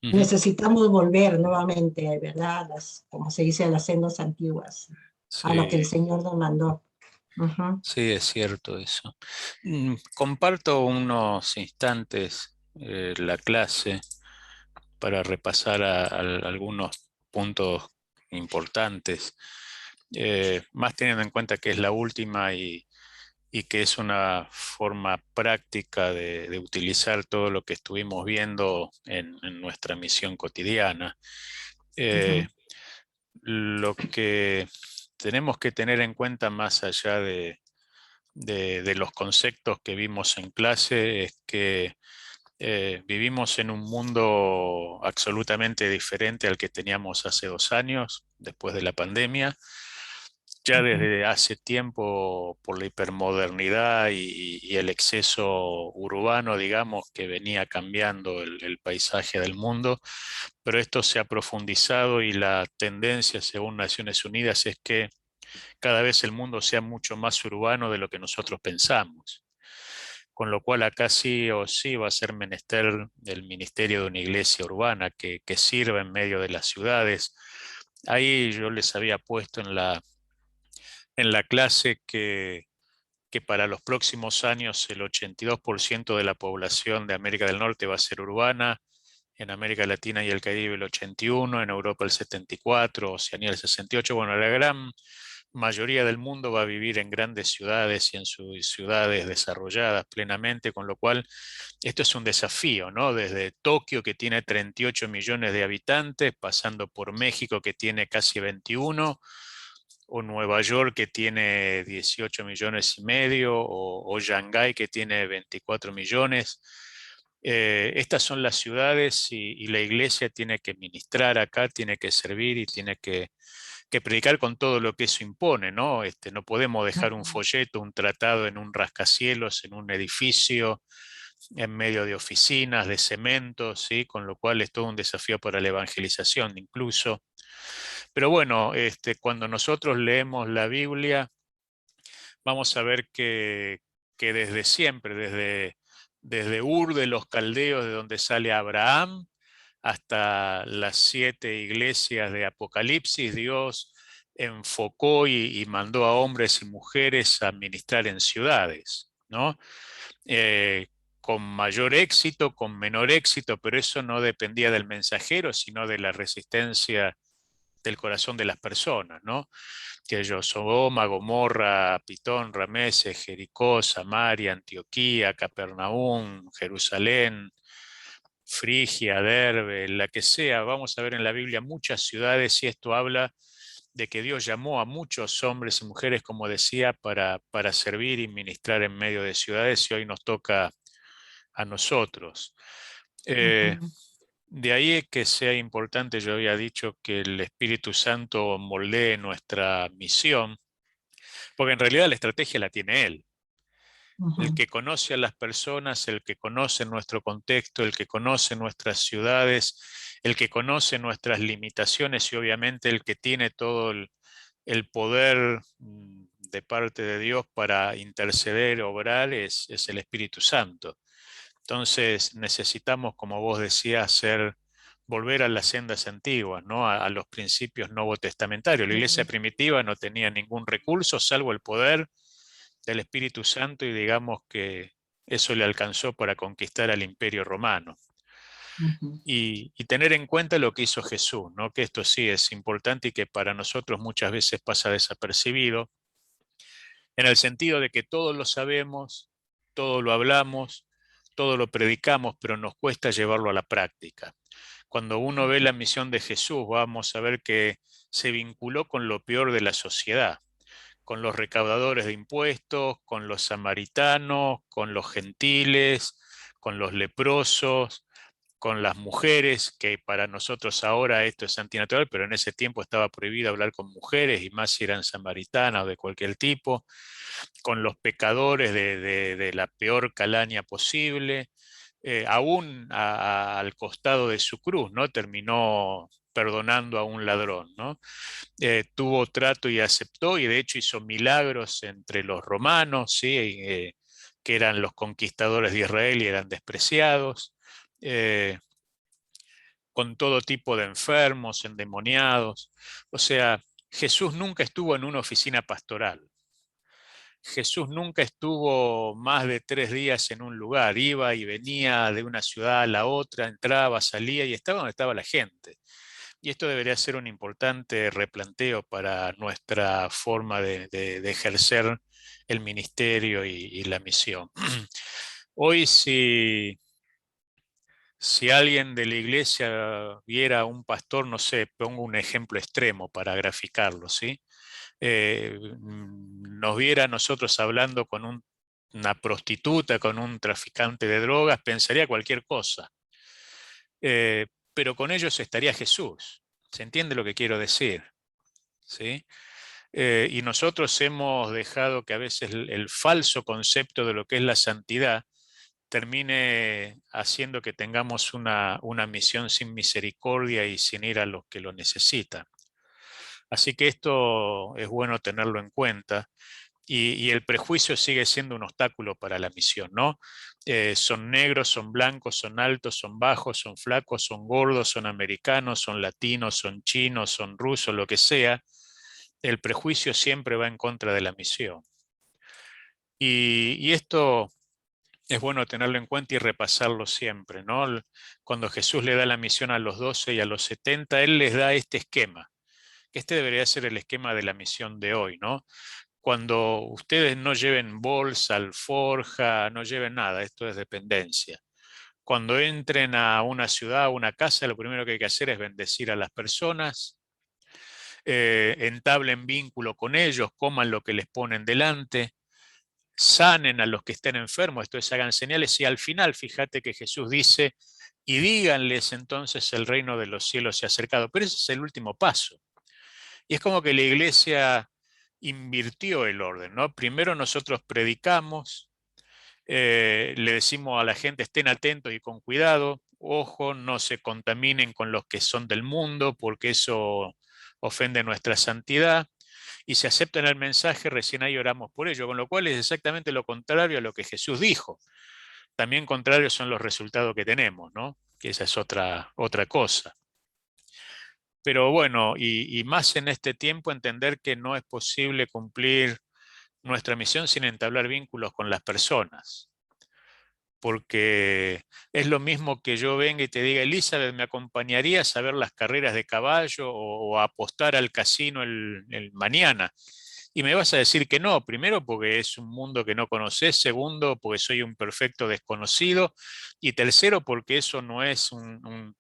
Ujú. necesitamos volver nuevamente, ¿verdad? Como se dice, a las sendas antiguas, a lo que Sí, el Señor nos mandó. Ujú, sí, es cierto eso. Comparto unos instantes la clase para repasar algunos puntos importantes, más teniendo en cuenta que es la última y que es una forma práctica de utilizar todo lo que estuvimos viendo en nuestra misión cotidiana. Eh, ujú, lo que tenemos que tener en cuenta más allá de los conceptos que vimos en clase es que vivimos en un mundo absolutamente diferente al que teníamos hace 2 años, después de la pandemia. Ya ujú, desde hace tiempo, por la hipermodernidad y el exceso urbano, digamos, que venía cambiando el paisaje del mundo, pero esto se ha profundizado y la tendencia, según Naciones Unidas, es que cada vez el mundo sea mucho más urbano de lo que nosotros pensamos. Con lo cual acá sí o sí va a ser menester el ministerio de una iglesia urbana que sirva en medio de las ciudades. Ahí yo les había puesto en la clase que para los próximos años el 82% de la población de América del Norte va a ser urbana, en América Latina y el Caribe el 81%, en Europa el 74%, Oceanía el 68%. Bueno, la gran mayoría del mundo va a vivir en grandes ciudades y en sus ciudades desarrolladas plenamente, con lo cual esto es un desafío, ¿no? Desde Tokio, que tiene 38 millones de habitantes, pasando por México, que tiene casi 21, o Nueva York, que tiene 18 millones y medio, o Shanghái, que tiene 24 millones. Estas son las ciudades y la iglesia tiene que ministrar acá, tiene que servir y tiene que predicar con todo lo que eso impone, ¿no? No podemos dejar un ujú, folleto, un tratado en un rascacielos, en un edificio, en medio de oficinas, de cemento, ¿sí? Con lo cual es todo un desafío para la evangelización incluso. Pero bueno, cuando nosotros leemos la Biblia, vamos a ver que desde siempre, desde Ur de los Caldeos, de donde sale Abraham, hasta las 7 iglesias de Apocalipsis, Dios enfocó y mandó a hombres y mujeres a ministrar en ciudades, ¿no? Eh, con mayor éxito, con menor éxito, pero eso no dependía del mensajero, sino de la resistencia del corazón de las personas, ¿no? Que yo, Sodoma, Gomorra, Pitón, Rameses, Jericó, Samaria, Antioquía, Capernaum, Jerusalén, Frigia, Derbe, la que sea. Vamos a ver en la Biblia muchas ciudades y esto habla de que Dios llamó a muchos hombres y mujeres, como decía, para servir y ministrar en medio de ciudades y hoy nos toca a nosotros. Eh, ujú, de ahí es que sea importante, yo había dicho que el Espíritu Santo moldee nuestra misión, porque en realidad la estrategia la tiene Él. El ujú, que conoce a las personas, el que conoce nuestro contexto, el que conoce nuestras ciudades, el que conoce nuestras limitaciones y obviamente el que tiene todo el poder de parte de Dios para interceder, obrar, es el Espíritu Santo. Entonces necesitamos, como vos decías, volver a las sendas antiguas, ¿no? A los principios novotestamentarios. La iglesia ujú, primitiva no tenía ningún recurso salvo el poder del Espíritu Santo y digamos que eso le alcanzó para conquistar al Imperio Romano. ujú, Y tener en cuenta lo que hizo Jesús, ¿no? Que esto sí es importante y que para nosotros muchas veces pasa desapercibido, en el sentido de que todo lo sabemos, todo lo hablamos, todo lo predicamos, pero nos cuesta llevarlo a la práctica. Cuando uno ve la misión de Jesús, vamos a ver que se vinculó con lo peor de la sociedad, con los recaudadores de impuestos, con los samaritanos, con los gentiles, con los leprosos, con las mujeres, que para nosotros ahora esto es antinatural, pero en ese tiempo estaba prohibido hablar con mujeres, y más si eran samaritanas o de cualquier tipo, con los pecadores de la peor calaña posible, aún al costado de su cruz, ¿no? Terminó perdonando a un ladrón, ¿no? Tuvo trato y aceptó, y de hecho hizo milagros entre los romanos, ¿sí? Que eran los conquistadores de Israel y eran despreciados. Eh, con todo tipo de enfermos, endemoniados. O sea, Jesús nunca estuvo en una oficina pastoral. Jesús nunca estuvo más de 3 días en un lugar, iba y venía de una ciudad a la otra, entraba, salía y estaba donde estaba la gente. Y esto debería ser un importante replanteo para nuestra forma de ejercer el ministerio y la misión. Hoy, si alguien de la iglesia viera a un pastor, no sé, pongo un ejemplo extremo para graficarlo, ¿sí? Nos viera a nosotros hablando con una prostituta, con un traficante de drogas, pensaría cualquier cosa. Pero con ellos estaría Jesús. ¿Se entiende lo que quiero decir? ¿Sí? Y nosotros hemos dejado que a veces el falso concepto de lo que es la santidad termine haciendo que tengamos una misión sin misericordia y sin ir a los que lo necesitan. Así que esto es bueno tenerlo en cuenta. Y el prejuicio sigue siendo un obstáculo para la misión, ¿no? Son negros, son blancos, son altos, son bajos, son flacos, son gordos, son americanos, son latinos, son chinos, son rusos, lo que sea. El prejuicio siempre va en contra de la misión. Y esto es bueno tenerlo en cuenta y repasarlo siempre, ¿no? Cuando Jesús le da la misión a los 12 y a los 70, Él les da este esquema, que este debería ser el esquema de la misión de hoy, ¿no? Cuando ustedes no lleven bolsa, alforja, no lleven nada, esto es dependencia. Cuando entren a una ciudad, a una casa, lo primero que hay que hacer es bendecir a las personas, entablen vínculo con ellos, coman lo que les ponen delante, sanen a los que estén enfermos, esto es, hagan señales, y al final, fíjate que Jesús dice, y díganles entonces el reino de los cielos se ha acercado, pero ese es el último paso. Y es como que la iglesia invirtió el orden, ¿no? Primero nosotros predicamos, le decimos a la gente estén atentos y con cuidado, ojo, no se contaminen con los que son del mundo, porque eso ofende nuestra santidad. Y si aceptan el mensaje, recién ahí oramos por ello, con lo cual es exactamente lo contrario a lo que Jesús dijo. También contrarios son los resultados que tenemos, ¿no? Que esa es otra cosa. Pero bueno, y más en este tiempo entender que no es posible cumplir nuestra misión sin entablar vínculos con las personas. Porque es lo mismo que yo venga y te diga, Elizabeth, ¿me acompañarías a ver las carreras de caballo o a apostar al casino el mañana? Y me vas a decir que no, primero porque es un mundo que no conoces, segundo porque soy un perfecto desconocido y tercero porque eso no es un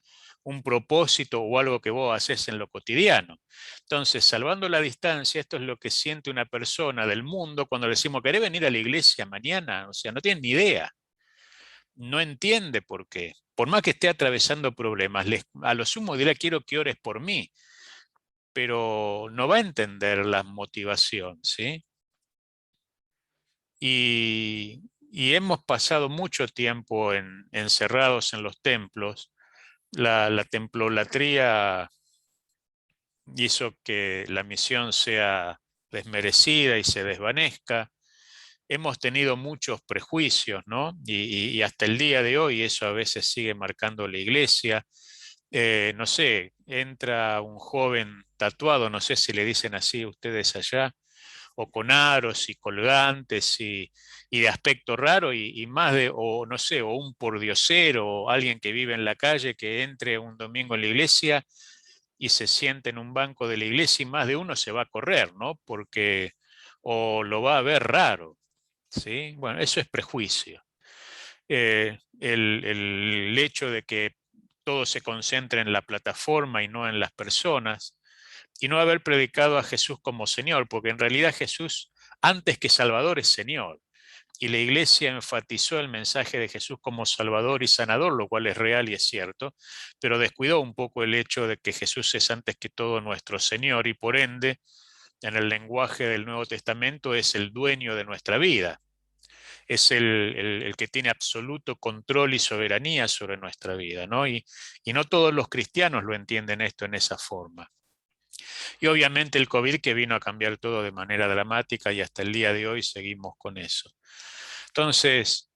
propósito o algo que vos haces en lo cotidiano. Entonces, salvando la distancia, esto es lo que siente una persona del mundo cuando le decimos, ¿querés venir a la iglesia mañana? O sea, no tienen ni idea, no entiende por qué. Por más que esté atravesando problemas, a lo sumo dirá, quiero que ores por mí, pero no va a entender la motivación, ¿sí? Y hemos pasado mucho tiempo encerrados en los templos. La templolatría hizo que la misión sea desmerecida y se desvanezca. Hemos tenido muchos prejuicios, ¿no? Y hasta el día de hoy eso a veces sigue marcando la iglesia. No sé, entra un joven tatuado, no sé si le dicen así ustedes allá, o con aros y colgantes y de aspecto raro y más de, o no sé, o un pordiosero o alguien que vive en la calle que entre un domingo en la iglesia y se siente en un banco de la iglesia y más de uno se va a correr, ¿no? Porque o lo va a ver raro, ¿sí? Bueno, eso es prejuicio. El hecho de que todo se concentre en la plataforma y no en las personas, y no haber predicado a Jesús como Señor, porque en realidad Jesús, antes que Salvador, es Señor. Y la iglesia enfatizó el mensaje de Jesús como Salvador y Sanador, lo cual es real y es cierto, pero descuidó un poco el hecho de que Jesús es antes que todo nuestro Señor y por ende, en el lenguaje del Nuevo Testamento, es el dueño de nuestra vida. Es el que tiene absoluto control y soberanía sobre nuestra vida, ¿no? Y no todos los cristianos lo entienden esto en esa forma. Y obviamente el COVID que vino a cambiar todo de manera dramática y hasta el día de hoy seguimos con eso. Entonces,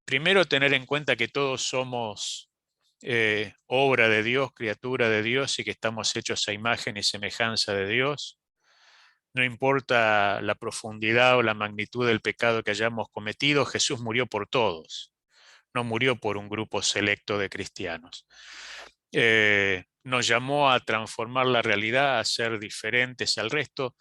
primero tener en cuenta que todos somos obra de Dios, criatura de Dios y que estamos hechos a imagen y semejanza de Dios. No importa la profundidad o la magnitud del pecado que hayamos cometido, Jesús murió por todos, no murió por un grupo selecto de cristianos. Nos llamó a transformar la realidad, a ser diferentes al resto,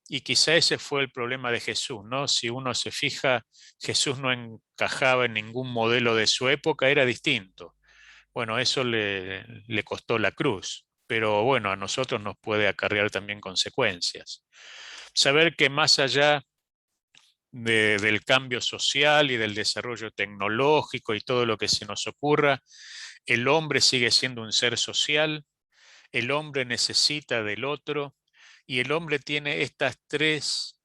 y quizá ese fue el problema de Jesús, ¿no? Si uno se fija, Jesús no encajaba en ningún modelo de su época, era distinto. Bueno, eso le costó la cruz, pero bueno, a nosotros nos puede acarrear también consecuencias. Saber que más allá del cambio social y del desarrollo tecnológico y todo lo que se nos ocurra, el hombre sigue siendo un ser social, el hombre necesita del otro y el hombre tiene estas tres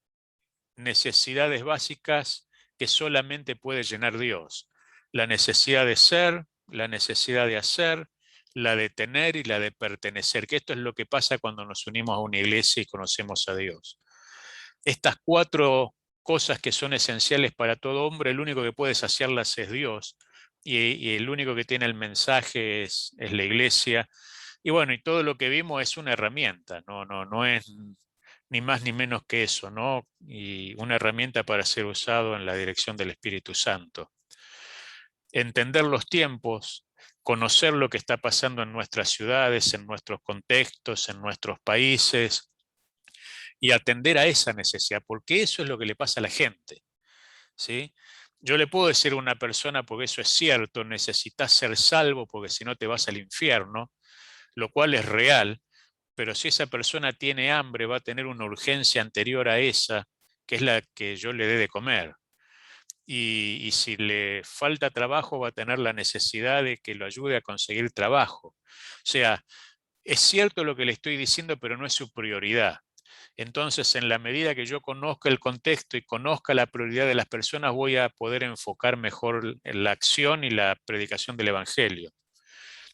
necesidades básicas que solamente puede llenar Dios. La necesidad de ser, la necesidad de hacer, la de tener y la de pertenecer, que esto es lo que pasa cuando nos unimos a una iglesia y conocemos a Dios. Estas cuatro cosas que son esenciales para todo hombre, el único que puede saciarlas es Dios y el único que tiene el mensaje es la iglesia. Y bueno, y todo lo que vimos es una herramienta, no es ni más ni menos que eso, ¿no? Y una herramienta para ser usado en la dirección del Espíritu Santo. Entender los tiempos, conocer lo que está pasando en nuestras ciudades, en nuestros contextos, en nuestros países, y atender a esa necesidad, porque eso es lo que le pasa a la gente, ¿sí? Yo le puedo decir a una persona, porque eso es cierto, necesitas ser salvo porque si no te vas al infierno, lo cual es real, pero si esa persona tiene hambre, va a tener una urgencia anterior a esa, que es la que yo le dé de comer. Y si le falta trabajo, va a tener la necesidad de que lo ayude a conseguir trabajo. O sea, es cierto lo que le estoy diciendo, pero no es su prioridad. Entonces, en la medida que yo conozca el contexto y conozca la prioridad de las personas, voy a poder enfocar mejor la acción y la predicación del Evangelio.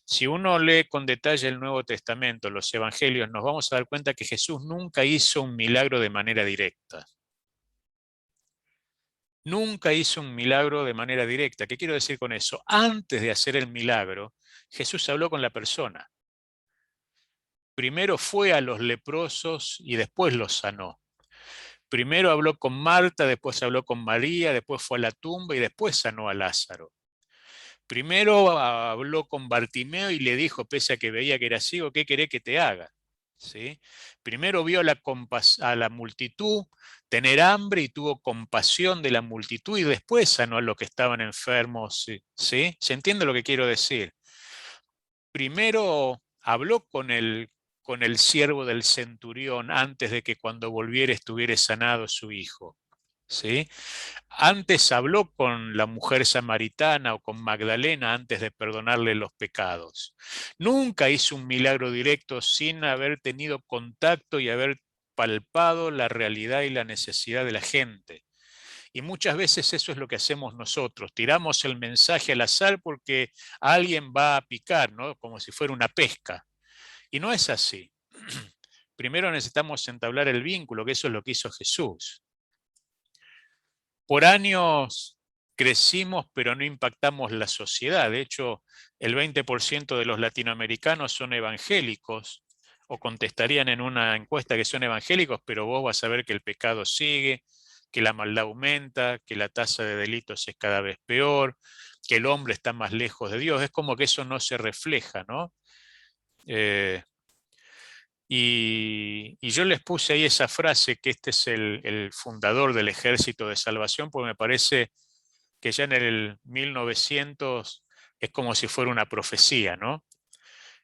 Si uno lee con detalle el Nuevo Testamento, los Evangelios, nos vamos a dar cuenta que Jesús nunca hizo un milagro de manera directa. Nunca hizo un milagro de manera directa. ¿Qué quiero decir con eso? Antes de hacer el milagro, Jesús habló con la persona. Primero fue a los leprosos y después los sanó. Primero habló con Marta, después habló con María, después fue a la tumba y después sanó a Lázaro. Primero habló con Bartimeo y le dijo, pese a que veía que era ciego, ¿qué querés que te haga? ¿Sí? Primero vio a la multitud tener hambre y tuvo compasión de la multitud y después sanó a los que estaban enfermos. ¿Sí? ¿Se entiende lo que quiero decir? Primero habló con el siervo del centurión antes de que cuando volviera estuviera sanado su hijo. ¿Sí? Antes habló con la mujer samaritana o con Magdalena antes de perdonarle los pecados. Nunca hizo un milagro directo sin haber tenido contacto y haber palpado la realidad y la necesidad de la gente. Y muchas veces eso es lo que hacemos nosotros. Tiramos el mensaje al azar porque alguien va a picar, ¿no? Como si fuera una pesca. Y no es así. Primero necesitamos entablar el vínculo, que eso es lo que hizo Jesús. Por años crecimos, pero no impactamos la sociedad. De hecho, el 20% de los latinoamericanos son evangélicos, o contestarían en una encuesta que son evangélicos, pero vos vas a ver que el pecado sigue, que la maldad aumenta, que la tasa de delitos es cada vez peor, que el hombre está más lejos de Dios. Es como que eso no se refleja, ¿no? Y yo les puse ahí esa frase, que este es el fundador del Ejército de Salvación, porque me parece que ya en el 1900 es como si fuera una profecía, ¿no?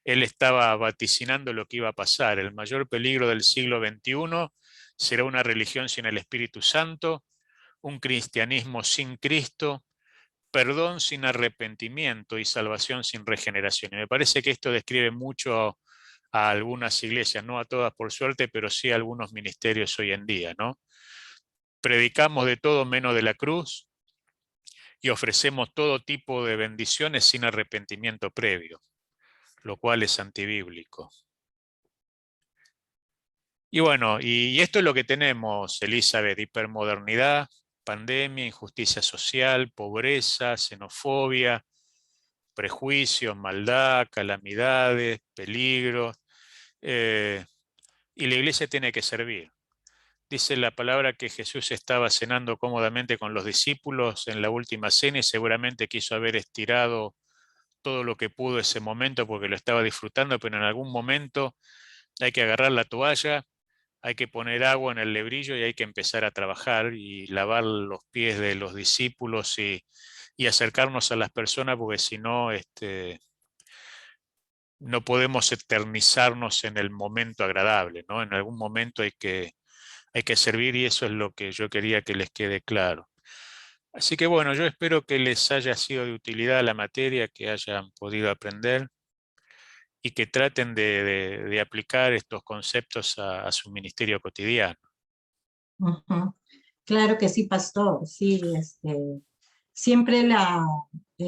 Él estaba vaticinando lo que iba a pasar. El mayor peligro del siglo XXI será una religión sin el Espíritu Santo, un cristianismo sin Cristo, perdón sin arrepentimiento y salvación sin regeneración. Y me parece que esto describe mucho a algunas iglesias, no a todas por suerte, pero sí a algunos ministerios hoy en día, ¿no? Predicamos de todo menos de la cruz y ofrecemos todo tipo de bendiciones sin arrepentimiento previo, lo cual es antibíblico. Y bueno, y esto es lo que tenemos, Elizabeth: hipermodernidad, pandemia, injusticia social, pobreza, xenofobia, prejuicios, maldad, calamidades, peligros, eh, y la iglesia tiene que servir. Dice la palabra que Jesús estaba cenando cómodamente con los discípulos en la última cena y seguramente quiso haber estirado todo lo que pudo ese momento porque lo estaba disfrutando, pero en algún momento hay que agarrar la toalla, hay que poner agua en el lebrillo y hay que empezar a trabajar y lavar los pies de los discípulos y acercarnos a las personas porque si no, no podemos eternizarnos en el momento agradable, ¿no? En algún momento hay que servir y eso es lo que yo quería que les quede claro. Así que bueno, yo espero que les haya sido de utilidad la materia, que hayan podido aprender y que traten de aplicar estos conceptos a su ministerio cotidiano. Ujú. Claro que sí, pastor, sí, siempre el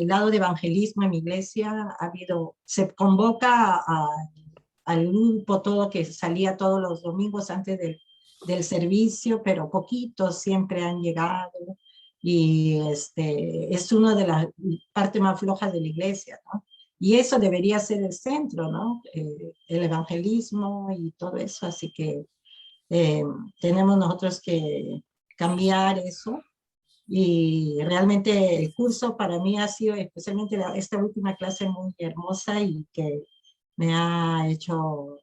lado de evangelismo en mi iglesia ha habido, se convoca al grupo todo que salía todos los domingos antes del servicio, pero poquitos siempre han llegado y es una de las partes más flojas de la iglesia, ¿no? Y eso debería ser el centro, ¿no? El evangelismo y todo eso, así que eh, tenemos nosotros que cambiar eso y realmente el curso para mí ha sido especialmente esta última clase muy hermosa y que me ha hecho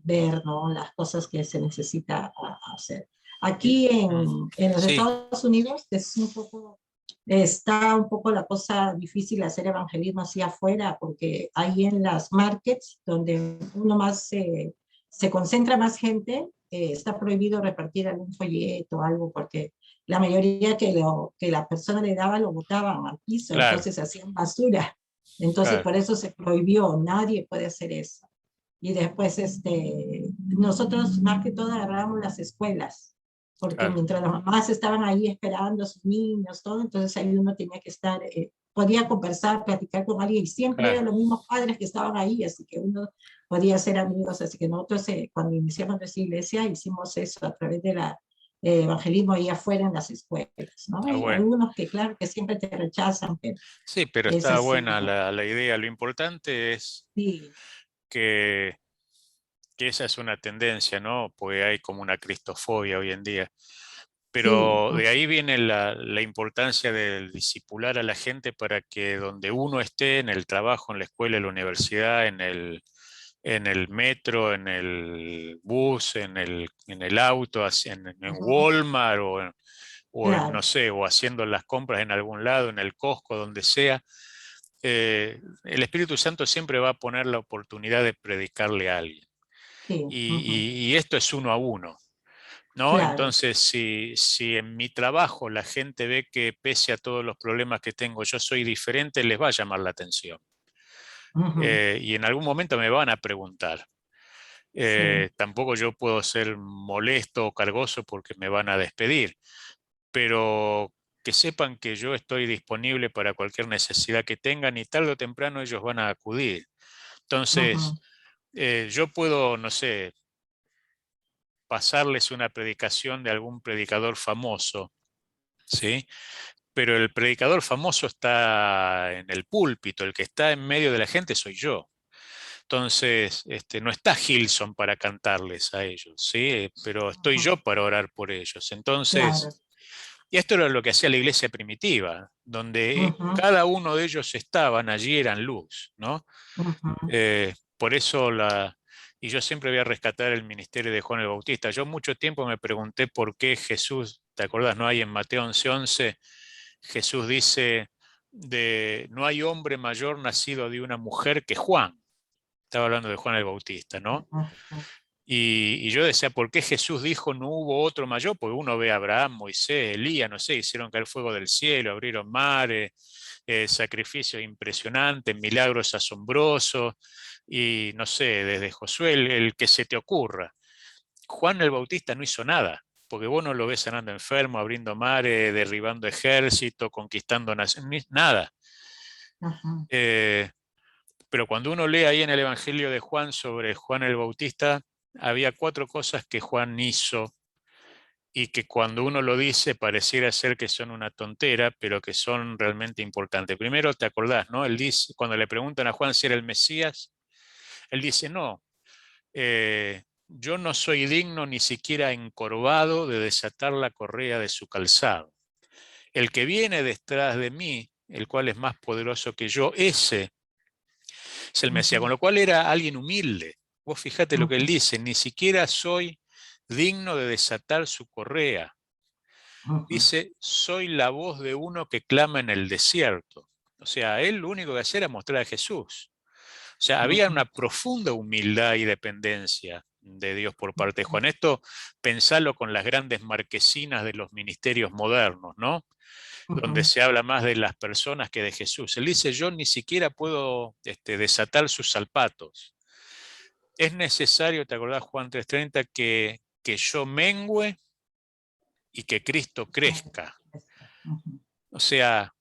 ver, ¿no?, las cosas que se necesita hacer. Aquí Mm. en los Sí, Estados Unidos es un poco, está un poco la cosa difícil hacer evangelismo hacia afuera porque ahí en las markets donde uno más se concentra más gente, está prohibido repartir algún folleto o algo porque la mayoría que la persona le daba lo botaban al piso, claro, entonces hacían basura. Entonces, claro, por eso se prohibió, nadie puede hacer eso. Y después, nosotros más que todo agarrábamos las escuelas, porque claro, mientras las mamás estaban ahí esperando a sus niños, todo, entonces ahí uno tenía que estar, podía conversar, platicar con alguien, y siempre claro. eran los mismos padres que estaban ahí, así que uno podía ser amigos, así que nosotros cuando iniciamos nuestra iglesia hicimos eso a través de la evangelismo ahí afuera en las escuelas, ¿no? Está Hay bueno. algunos que claro que siempre te rechazan, pero Sí, pero es está así, buena ¿no? la idea. Lo importante es Sí, que, que esa es una tendencia, ¿no? Porque hay como una cristofobia hoy en día. sí, Pero de ahí viene la importancia del discipular a la gente para que donde uno esté, en el trabajo, en la escuela, en la universidad, en el metro, en el bus, en el auto, en ujú, Walmart no claro, sé, o haciendo las compras en algún lado, en el Costco, donde sea, el Espíritu Santo siempre va a poner la oportunidad de predicarle a alguien. sí, ujú, Y esto es uno a uno, ¿no? claro, Entonces, si en mi trabajo la gente ve que pese a todos los problemas que tengo, yo soy diferente, les va a llamar la atención. ujú, Y en algún momento me van a preguntar. sí, Tampoco yo puedo ser molesto o cargoso porque me van a despedir, pero que sepan que yo estoy disponible para cualquier necesidad que tengan y tarde o temprano ellos van a acudir. Entonces, ujú, yo puedo, no sé, pasarles una predicación de algún predicador famoso, ¿sí? Pero el predicador famoso está en el púlpito, el que está en medio de la gente soy yo. Entonces, no está Gilson para cantarles a ellos, ¿sí? Pero estoy ujú, yo para orar por ellos. claro, Entonces, y esto era lo que hacía la iglesia primitiva, donde ujú, cada uno de ellos estaban, allí eran luz, ¿no? ujú, Por eso y yo siempre voy a rescatar el ministerio de Juan el Bautista. Yo mucho tiempo me pregunté por qué Jesús, ¿te acordás? No hay en Mateo 11:11, Jesús dice, no hay hombre mayor nacido de una mujer que Juan. Estaba hablando de Juan el Bautista, ¿no? ujú, Y yo decía, ¿por qué Jesús dijo no hubo otro mayor? Porque uno ve a Abraham, Moisés, Elías, no sé, hicieron caer fuego del cielo, abrieron mares, sacrificios impresionantes, milagros asombrosos, y no sé, desde Josué, el que se te ocurra. Juan el Bautista no hizo nada, porque vos no lo ves sanando enfermo, abriendo mares, derribando ejércitos, conquistando naciones, nada. ujú, Eh, pero cuando uno lee ahí en el Evangelio de Juan sobre Juan el Bautista, había cuatro cosas que Juan hizo y que cuando uno lo dice pareciera ser que son una tontera, pero que son realmente importantes. Primero, te acordás, ¿no? Él dice, cuando le preguntan a Juan si era el Mesías, él dice, no, yo no soy digno ni siquiera encorvado de desatar la correa de su calzado. El que viene detrás de mí, el cual es más poderoso que yo, ese es el Mesías, con ujú, lo cual era alguien humilde. Vos fíjate lo que él ujú, dice, ni siquiera soy digno de desatar su correa. ujú, Dice, soy la voz de uno que clama en el desierto. O sea, él lo único que hacía era mostrar a Jesús. O sea, había una ujú, profunda humildad y dependencia de Dios por parte de Juan. Esto pensalo con las grandes marquesinas de los ministerios modernos, ¿no? Donde ujú, se habla más de las personas que de Jesús. Él dice, yo ni siquiera puedo desatar sus zapatos. Es necesario, ¿te acordás Juan 3:30, que yo mengüe y que Cristo crezca? ujú, O sea,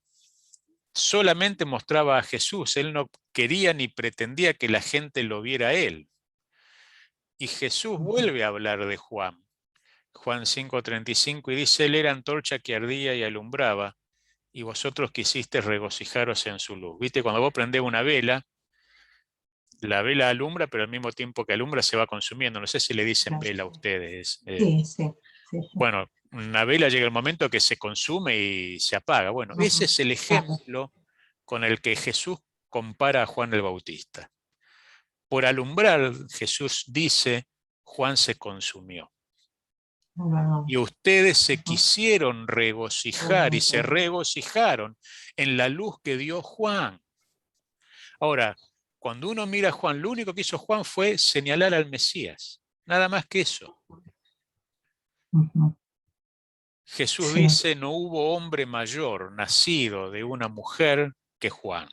solamente mostraba a Jesús, él no quería ni pretendía que la gente lo viera a él. Y Jesús ujú. vuelve a hablar de Juan, Juan 5:35, y dice, él era antorcha que ardía y alumbraba, y vosotros quisisteis regocijaros en su luz. ¿Viste? Cuando vos prendés una vela, la vela alumbra, pero al mismo tiempo que alumbra se va consumiendo. No sé si le dicen Claro. vela a ustedes. Sí, sí, sí, sí. Bueno, una vela llega el momento que se consume y se apaga. Bueno, ese Ujú, es el claro. ejemplo con el que Jesús compara a Juan el Bautista. Por alumbrar, Jesús dice, Juan se consumió. Wow. Y ustedes se Ujú, quisieron regocijar y se regocijaron en la luz que dio Juan. Ahora, cuando uno mira a Juan, lo único que hizo Juan fue señalar al Mesías, nada más que eso. ujú. Jesús Sí. dice, no hubo hombre mayor nacido de una mujer que Juan.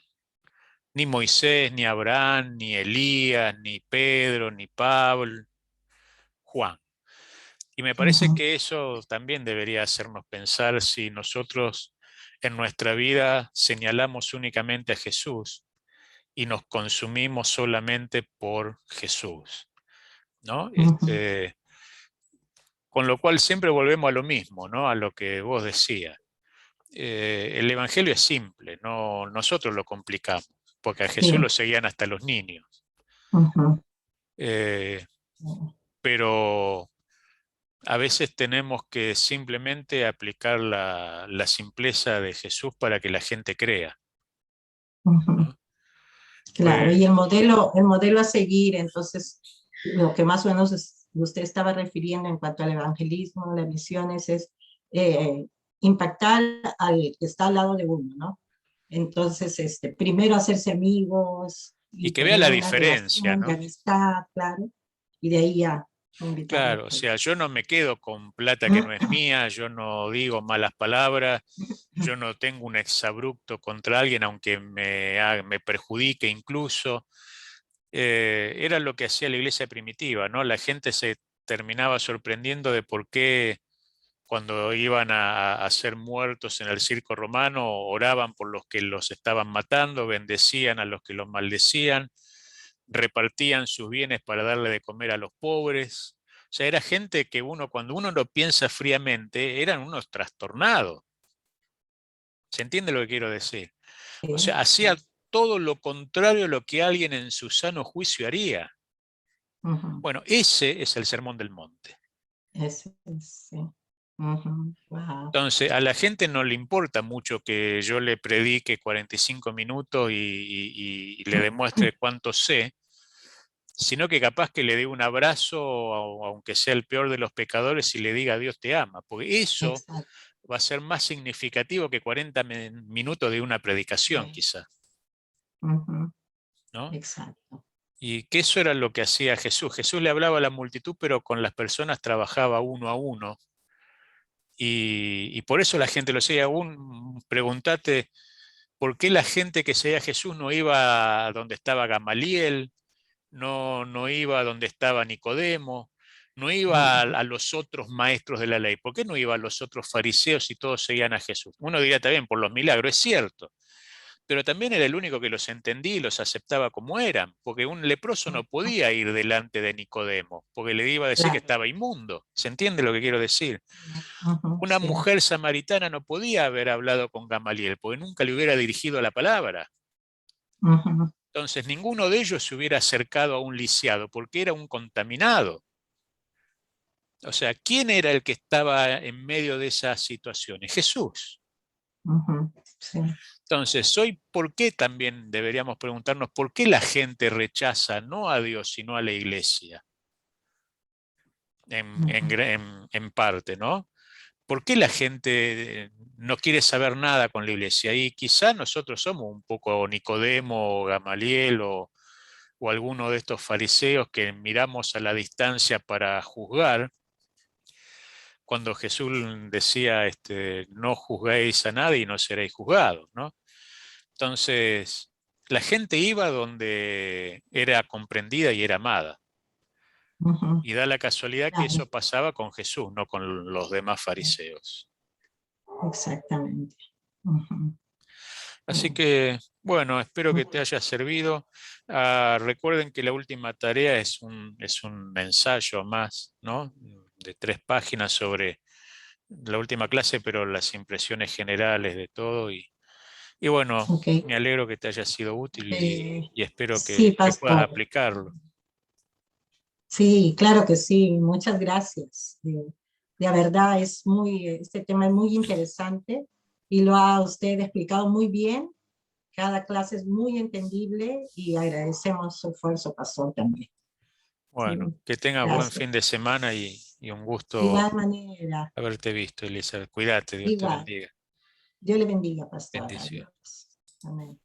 Ni Moisés, ni Abraham, ni Elías, ni Pedro, ni Pablo, Juan. Y me parece Ujú, que eso también debería hacernos pensar si nosotros en nuestra vida señalamos únicamente a Jesús y nos consumimos solamente por Jesús, ¿no? ujú. Con lo cual siempre volvemos a lo mismo, ¿no? A lo que vos decías. El Evangelio es simple, no nosotros lo complicamos, porque a Jesús Sí. lo seguían hasta los niños. Ujú. Eh, pero a veces tenemos que simplemente aplicar la simpleza de Jesús para que la gente crea, Ujú. ¿no? Claro, y Pues, el modelo a seguir, entonces, lo que más o menos usted estaba refiriendo en cuanto al evangelismo, las misiones, es eh, impactar al que está al lado de uno, ¿no? Entonces, primero hacerse amigos y y que vea tener la una diferencia, relación de ¿no? amistad, claro, y de ahí ya invitarlo Claro, o pues. sea, yo no me quedo con plata que no es mía, yo no digo malas palabras, yo no tengo un exabrupto contra alguien, aunque me perjudique incluso. Era lo que hacía la iglesia primitiva, ¿no? La gente se terminaba sorprendiendo de por qué cuando iban a ser muertos en el circo romano, oraban por los que los estaban matando, bendecían a los que los maldecían, repartían sus bienes para darle de comer a los pobres. O sea, era gente que uno, cuando uno lo piensa fríamente, eran unos trastornados. ¿Se entiende lo que quiero decir? O Sí, sea, hacía sí. todo lo contrario a lo que alguien en su sano juicio haría. Ujú. Bueno, ese es el sermón del monte. Eso es, sí. Ujú. Wow. Entonces, a la gente no le importa mucho que yo le predique 45 minutos y le demuestre cuánto sé, sino que capaz que le dé un abrazo, aunque sea el peor de los pecadores, y le diga Dios te ama, porque eso Exacto. va a ser más significativo que 40 minutos de una predicación, Sí. quizá, Ujú. ¿no? Exacto. Y que eso era lo que hacía Jesús. Jesús le hablaba a la multitud, pero con las personas trabajaba uno a uno. Y por eso la gente lo seguía. Aún preguntate por qué la gente que seguía a Jesús no iba a donde estaba Gamaliel, no iba a donde estaba Nicodemo, no iba Ujú. a los otros maestros de la ley. ¿Por qué no iba a los otros fariseos y todos seguían a Jesús? Uno diría también por los milagros, es cierto, pero también era el único que los entendía y los aceptaba como eran, porque un leproso no podía ir delante de Nicodemo, porque le iba a decir que Claro. estaba inmundo. ¿Se entiende lo que quiero decir? Ujú, Una sí. mujer samaritana no podía haber hablado con Gamaliel, porque nunca le hubiera dirigido la palabra. Ujú, Entonces, ninguno de ellos se hubiera acercado a un lisiado, porque era un contaminado. O sea, ¿quién era el que estaba en medio de esas situaciones? Jesús. ujú, sí. Entonces, hoy, ¿por qué también deberíamos preguntarnos por qué la gente rechaza no a Dios, sino a la iglesia? Ujú, En parte, ¿no? ¿Por qué la gente no quiere saber nada con la iglesia? Y quizá nosotros somos un poco Nicodemo o Gamaliel o alguno de estos fariseos que miramos a la distancia para juzgar, cuando Jesús decía, no juzguéis a nadie y no seréis juzgados, ¿no? Entonces, la gente iba donde era comprendida y era amada. ujú, Y da la casualidad que claro, eso pasaba con Jesús, no con los demás fariseos. exactamente. Ujú, Así sí, que, bueno, espero que te ujú, haya servido. Ah, recuerden que la última tarea es un ensayo más, ¿no? De 3 páginas sobre la última clase, pero las impresiones generales de todo. Y bueno, ok. me alegro que te haya sido útil Eh, y espero sí, que puedas pastor. aplicarlo. Sí, claro que sí. Muchas gracias. De verdad, este tema es muy interesante y lo ha usted explicado muy bien. Cada clase es muy entendible y agradecemos su esfuerzo, pastor, también. Sí, Bueno, que tengas buen gracias. fin de semana y un gusto Igual manera, haberte visto, Elizabeth. Cuídate, Dios te igual. bendiga. Dios le bendiga, pastor. Bendición. Adiós. Amén.